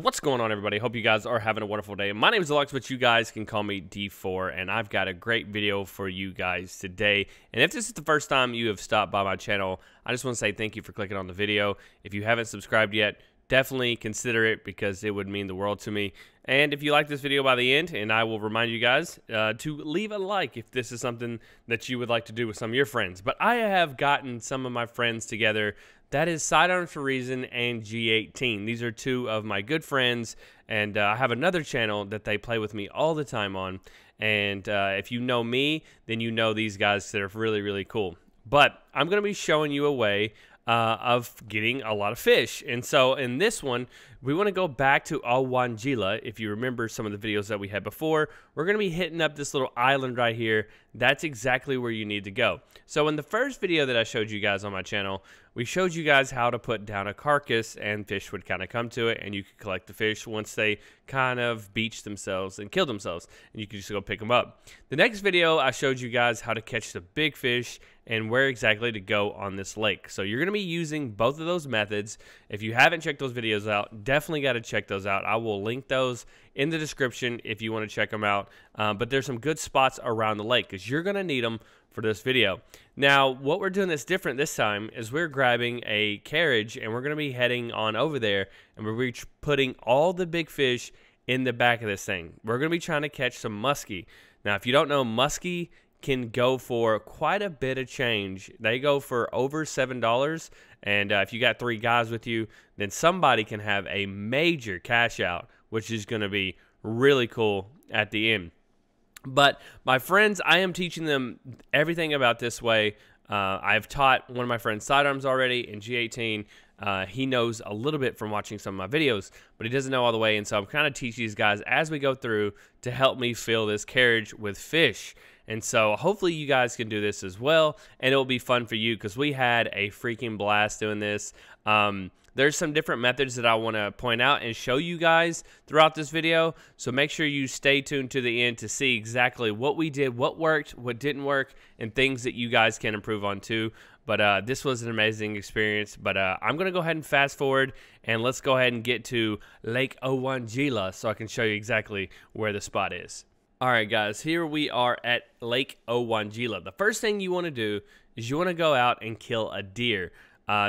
What's going on, everybody? Hope you guys are having a wonderful day. My name is Alex, but you guys can call me D4, and I've got a great video for you guys today. And if this is the first time you have stopped by my channel, I just want to say thank you for clicking on the video. If you haven't subscribed yet, definitely consider it because it would mean the world to me. And if you like this video by the end, and I will remind you guys to leave a like if this is something that you would like to do with some of your friends. But I have gotten some of my friends together. That is Sidearms for Reason and G18. These are two of my good friends, and I have another channel that they play with me all the time on. And if you know me, then you know these guys that are really, really cool. But I'm going to be showing you a way of getting a lot of fish. And so in this one, we want to go back to Awanjila. If you remember some of the videos that we had before, we're going to be hitting up this little island right here. That's exactly where you need to go. So in the first video that I showed you guys on my channel, we showed you guys how to put down a carcass and fish would kind of come to it, and you could collect the fish once they kind of beach themselves and kill themselves, and you could just go pick them up. The next video, I showed you guys how to catch the big fish and where exactly to go on this lake. So you're going to be using both of those methods. If you haven't checked those videos out, definitely got to check those out. I will link those in the description if you want to check them out. But there's some good spots around the lake because you're going to need them for this video. Now, what we're doing that's different this time is we're grabbing a carriage and we're going to be heading on over there, and we're putting all the big fish in the back of this thing. We're going to be trying to catch some muskie. Now, if you don't know, muskie can go for quite a bit of change. They go for over $7, and if you got 3 guys with you, then somebody can have a major cash out, which is going to be really cool at the end. But my friends, I am teaching them everything about this way. I've taught one of my friends sidearms already in G18. He knows a little bit from watching some of my videos, but he doesn't know all the way, and so I'm kind of teaching these guys as we go through to help me fill this carriage with fish. And so hopefully you guys can do this as well, and it'll be fun for you because we had a freaking blast doing this. There's some different methods that I want to point out and show you guys throughout this video, so make sure you stay tuned to the end to see exactly what we did, what worked, what didn't work, and things that you guys can improve on too. But this was an amazing experience. But I'm going to go ahead and fast forward, and let's go ahead and get to Lake Awanjila so I can show you exactly where the spot is. All right, guys, here we are at Lake Awanjila. The first thing you want to do is you want to go out and kill a deer.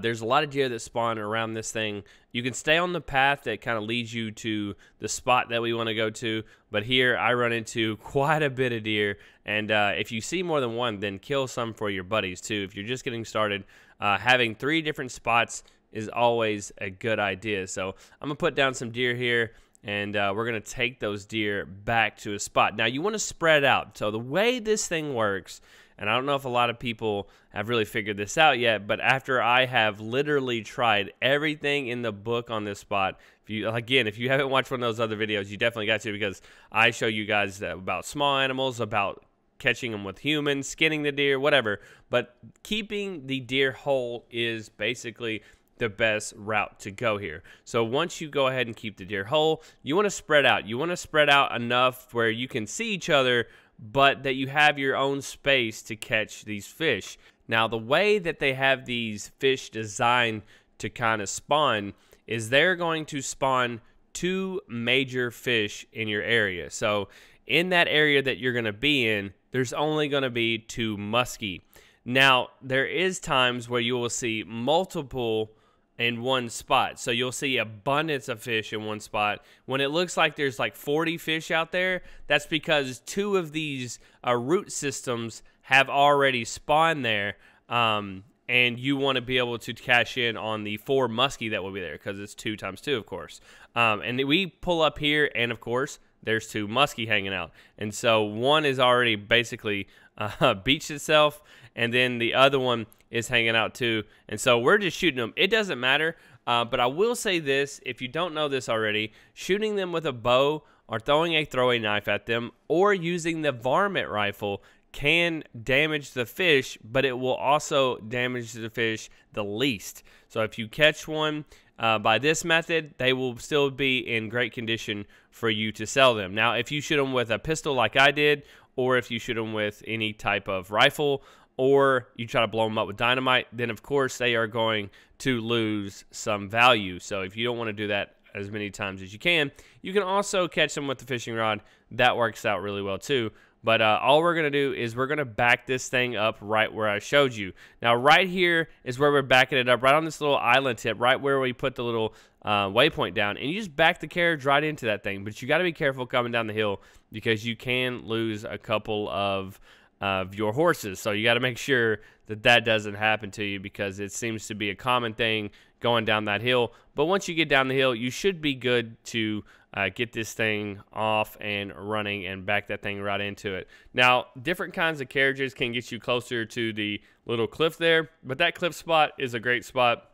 There's a lot of deer that spawn around this thing. You can stay on the path that kind of leads you to the spot that we want to go to, but here I run into quite a bit of deer, and if you see more than one, then kill some for your buddies too. If you're just getting started, having 3 different spots is always a good idea. So I'm going to put down some deer here, and we're going to take those deer back to a spot. Now, you want to spread out. So the way this thing works, and I don't know if a lot of people have really figured this out yet, but after I have literally tried everything in the book on this spot, if you haven't watched one of those other videos, you definitely got to, because I show you guys about small animals, about catching them with humans, skinning the deer, whatever. But keeping the deer whole is basically the best route to go here. So once you go ahead and keep the deer whole, you want to spread out. You want to spread out enough where you can see each other, but that you have your own space to catch these fish. Now, the way that they have these fish designed to kind of spawn is they're going to spawn 2 major fish in your area. So in that area that you're going to be in, there's only going to be 2 muskie. Now, there is times where you will see multiple in one spot. So you'll see abundance of fish in one spot. When it looks like there's like 40 fish out there, that's because 2 of these root systems have already spawned there. And you want to be able to cash in on the 4 muskie that will be there, because it's 2 times 2, of course. And we pull up here, and of course, there's 2 muskie hanging out. And so one is already basically beached itself, and then the other one is hanging out too. And so we're just shooting them. It doesn't matter, but I will say this, if you don't know this already, shooting them with a bow or throwing a throwing knife at them or using the varmint rifle can damage the fish, but it will also damage the fish the least. So if you catch one by this method, they will still be in great condition for you to sell them. Now, if you shoot them with a pistol like I did, or if you shoot them with any type of rifle, or you try to blow them up with dynamite, then of course they are going to lose some value. So if you don't want to do that, as many times as you can. You can also catch them with the fishing rod. That works out really well too. But all we're going to do is we're going to back this thing up right where I showed you. Now, right here is where we're backing it up, right on this little island tip, right where we put the little waypoint down. And you just back the carriage right into that thing. But you got to be careful coming down the hill because you can lose a couple of your horses. So you got to make sure that that doesn't happen to you because it seems to be a common thing going down that hill. But once you get down the hill, you should be good to get this thing off and running and back that thing right into it. Now, different kinds of carriages can get you closer to the little cliff there, but that cliff spot is a great spot.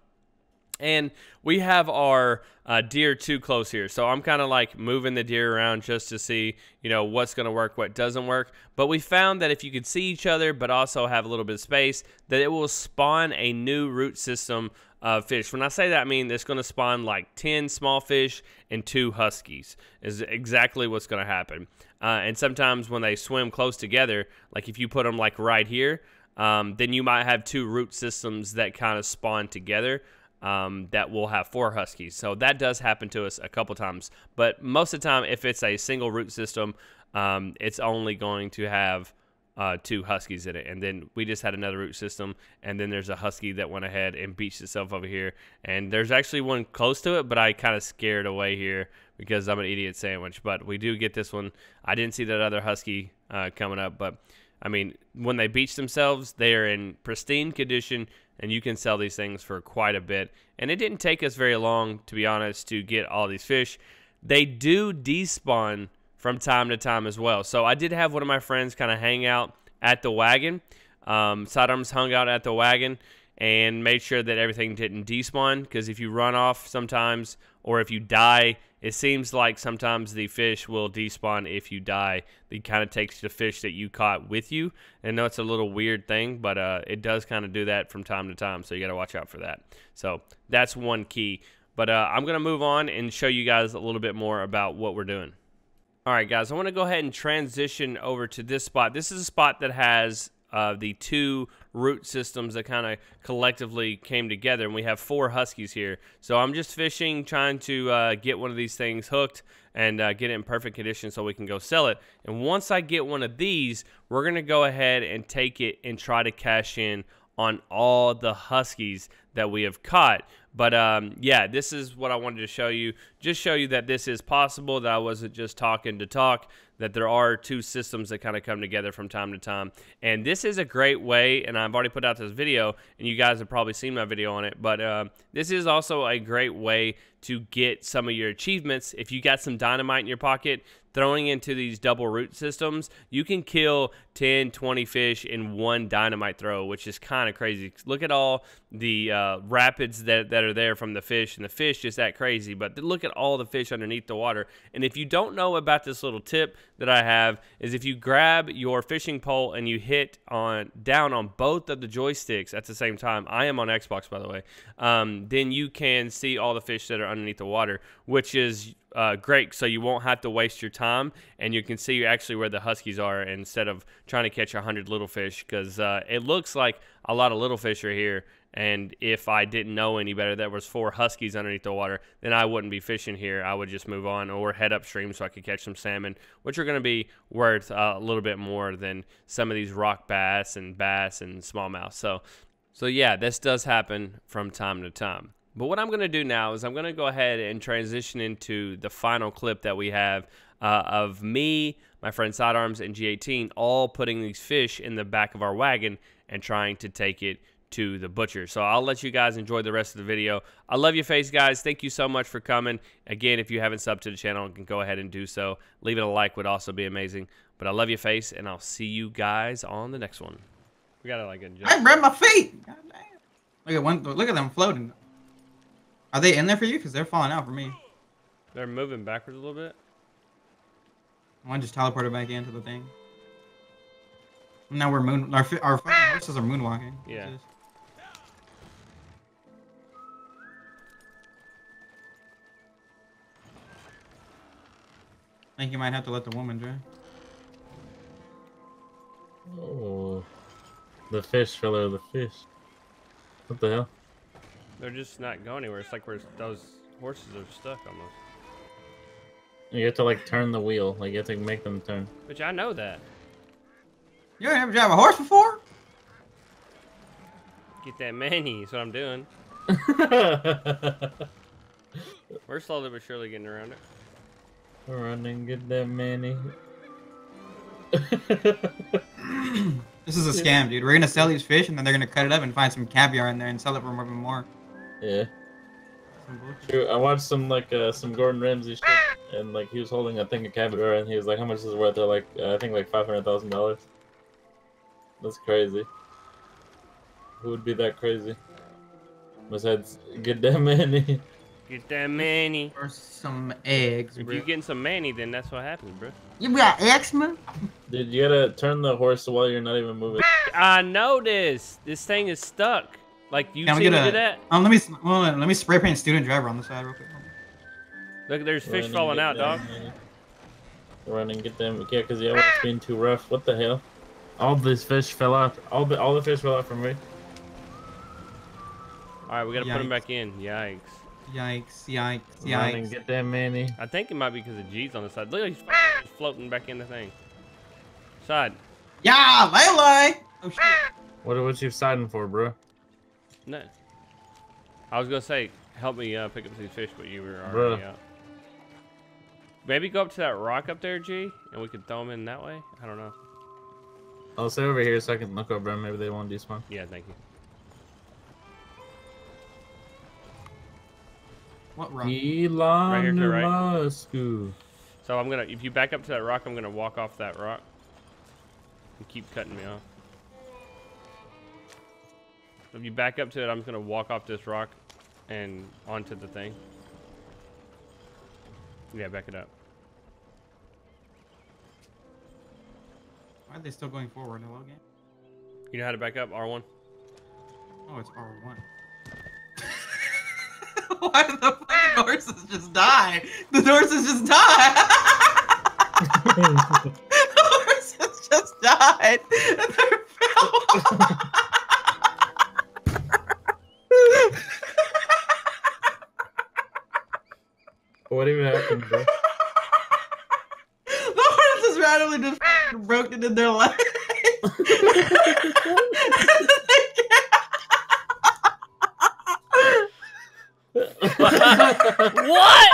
And we have our deer too close here. So I'm kind of like moving the deer around just to see, you know, what's going to work, what doesn't work. But we found that if you could see each other but also have a little bit of space, that it will spawn a new root system of fish. When I say that, I mean it's going to spawn like 10 small fish and 2 huskies is exactly what's going to happen. And sometimes when they swim close together, like if you put them like right here, then you might have 2 root systems that kind of spawn together. That will have 4 huskies. So that does happen to us a couple times. But most of the time, if it's a single root system, it's only going to have 2 huskies in it. And then we just had another root system, and then there's a husky that went ahead and beached itself over here. And there's actually one close to it, but I kind of scared away here because I'm an idiot sandwich. But we do get this one. I didn't see that other husky coming up, but I mean, when they beach themselves, they are in pristine condition, and you can sell these things for quite a bit. And it didn't take us very long, to be honest, to get all these fish. They do despawn from time to time as well. So I did have one of my friends kind of hang out at the wagon. Sidearms hung out at the wagon and made sure that everything didn't despawn, because if you run off sometimes or if you die, it seems like sometimes the fish will despawn if you die. It kind of takes the fish that you caught with you. And I know it's a little weird thing, but it does kind of do that from time to time, so you got to watch out for that. So that's one key. But I'm going to move on and show you guys a little bit more about what we're doing. All right, guys, I want to go ahead and transition over to this spot. This is a spot that has the 2 root systems that kind of collectively came together, and we have 4 huskies here. So I'm just fishing, trying to get one of these things hooked and get it in perfect condition so we can go sell it. And once I get one of these, we're going to go ahead and take it and try to cash in on all the huskies that we have caught. But yeah, this is what I wanted to show you. Just show you that this is possible, that I wasn't just talking to talk, that there are 2 systems that kind of come together from time to time. And this is a great way, and I've already put out this video, and you guys have probably seen my video on it, but this is also a great way to get some of your achievements. If you got some dynamite in your pocket, throwing into these double root systems, you can kill 10, 20 fish in one dynamite throw, which is kind of crazy. Look at all the rapids that are there from the fish, and the fish just that crazy, but look at all the fish underneath the water. And if you don't know about this little tip that I have, is if you grab your fishing pole and you hit down on both of the joysticks at the same time, I am on Xbox, by the way, then you can see all the fish that are underneath the water, which is great, so you won't have to waste your time, and you can see actually where the huskies are instead of trying to catch 100 little fish, because it looks like a lot of little fish are here. And if I didn't know any better, there was 4 huskies underneath the water, then I wouldn't be fishing here. I would just move on or head upstream so I could catch some salmon, which are going to be worth a little bit more than some of these rock bass and smallmouth. So yeah, this does happen from time to time. But what I'm going to do now is I'm going to go ahead and transition into the final clip that we have of me, my friend Sidearms, and G18 all putting these fish in the back of our wagon and trying to take it to the butcher. So I'll let you guys enjoy the rest of the video. I love your face, guys. Thank you so much for coming. Again, if you haven't subbed to the channel, you can go ahead and do so. Leaving a like would also be amazing. But I love your face, and I'll see you guys on the next one. We gotta like adjust. I grabbed my feet. God damn. Look at them floating. Are they in there for you? Because they're falling out for me. They're moving backwards a little bit. One just teleported back into the thing. Now we're our fucking horses are moonwalking. Yeah. I think you might have to let the woman drive. Oh, the fish fell out of the fish. What the hell? They're just not going anywhere. It's like those horses are stuck almost. You have to like turn the wheel. Like you have to make them turn. Which I know that. You ain't ever drive a horse before? Get that money is what I'm doing. We're slowly but surely getting around it. Run and get that money. This is a scam, dude. We're gonna sell these fish and then they're gonna cut it up and find some caviar in there and sell it for more and more. Yeah. True. I watched some some Gordon Ramsay shit, and like he was holding a thing of caviar, and he was like, "How much is it worth?" They're like, "I think like $500,000." That's crazy. Who would be that crazy? Besides, get that money. Get that money. Or some eggs, If bro. you getting some money, then that's what happens, bro. You got eggs, man? Dude, you gotta turn the horse while you're not even moving. I know this. This thing is stuck. Like you Can we see get me a- do that? Let me spray paint student driver on the side real quick. Look, there's fish Run and falling get out, that dog. money. Run and get them. Yeah, because it's being too rough. What the hell? All these fish fell out. All the fish fell out from me. All right, we gotta put him Yikes. back in. Yikes. Yikes, yikes, Run and yikes. get that money. I think it might be because of G's on the side. Look, he's fucking floating back in the thing. Side. Yeah, Lele! Oh shit. What you siding for, bro? No. I was gonna say, help me pick up these fish, but you were already Bruh. out. Maybe go up to that rock up there, G, and we could throw them in that way. I don't know. I'll stay over here so I can look over. Maybe they won't despawn. Yeah, thank you. What rock? Elon here to the right. Musk. So I'm gonna, if you back up to that rock, I'm gonna walk off that rock. You keep cutting me off. If you back up to it, I'm just gonna walk off this rock and onto the thing. Yeah, back it up. Why are they still going forward? Hello again? You know how to back up? R1? Oh, it's R1. Why did the fucking horses just die? The horses just died! The horses just died! And they fell. What even happened, bro? The horses randomly just fucking broke it in their legs. What?